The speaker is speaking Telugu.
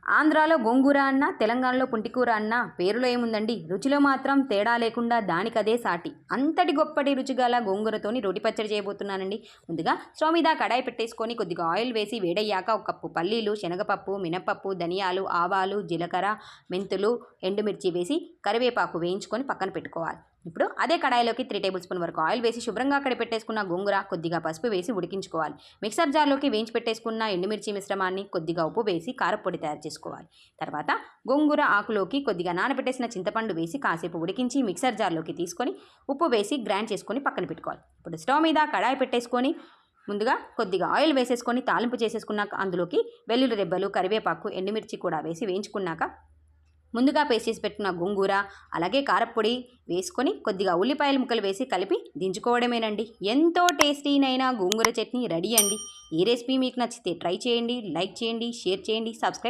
ఆంధ్రాలో గోంగూర అన్న, తెలంగాణలో పుంటికూర అన్న పేరులో ఏముందండి, రుచిలో మాత్రం తేడా లేకుండా దానికదే సాటి. అంతటి గొప్పటి రుచిగల గోంగూరతోని రోటి పచ్చడి చేయబోతున్నానండి. ముందుగా స్టవ్ మీద కడాయి పెట్టేసుకొని కొద్దిగా ఆయిల్ వేసి వేడయ్యాక ఒక కప్పు పల్లీలు, శనగపప్పు, మినపప్పు, ధనియాలు, ఆవాలు, జీలకర్ర, మెంతులు, ఎండుమిర్చి వేసి కరివేపాకు వేయించుకొని పక్కన పెట్టుకోవాలి. ఇప్పుడు అదే కడాయిలోకి 3 టేబుల్ స్పూన్ వరకు ఆయిల్ వేసి శుభ్రంగా అక్కడ పెట్టేసుకున్న గోంగూర కొద్దిగా పసుపు వేసి ఉడికించుకోవాలి. మిక్సర్ జార్లోకి వేయించి పెట్టేసుకున్న ఎండుమిర్చి మిశ్రమాన్ని కొద్దిగా ఉప్పు వేసి కారపొడి తయారు చేసుకోవాలి. తర్వాత గోంగూర ఆకులోకి కొద్దిగా నానబెట్టేసిన చింతపండు వేసి కాసేపు ఉడికించి మిక్సర్ జార్లోకి తీసుకొని ఉప్పు వేసి గ్రైండ్ చేసుకొని పక్కన పెట్టుకోవాలి. ఇప్పుడు స్టవ్ మీద కడాయి పెట్టేసుకొని ముందుగా కొద్దిగా ఆయిల్ వేసేసుకొని తాలింపు చేసేసుకున్నాక అందులోకి వెల్లుల్లి రెబ్బలు, కరివేపాకు, ఎండుమిర్చి కూడా వేసి వేయించుకున్నాక ముందుగా పేస్ట్ చేసి పెట్టుకున్న గోంగూర అలాగే కారపొడి వేసుకొని కొద్దిగా ఉల్లిపాయల ముక్కలు వేసి కలిపి దించుకోవడమేనండి. ఎంతో టేస్టీనైన గోంగూర చట్నీ రెడీ అండి. ఈ రెసిపీ మీకు నచ్చితే ట్రై చేయండి, లైక్ చేయండి, షేర్ చేయండి, సబ్స్క్రైబ్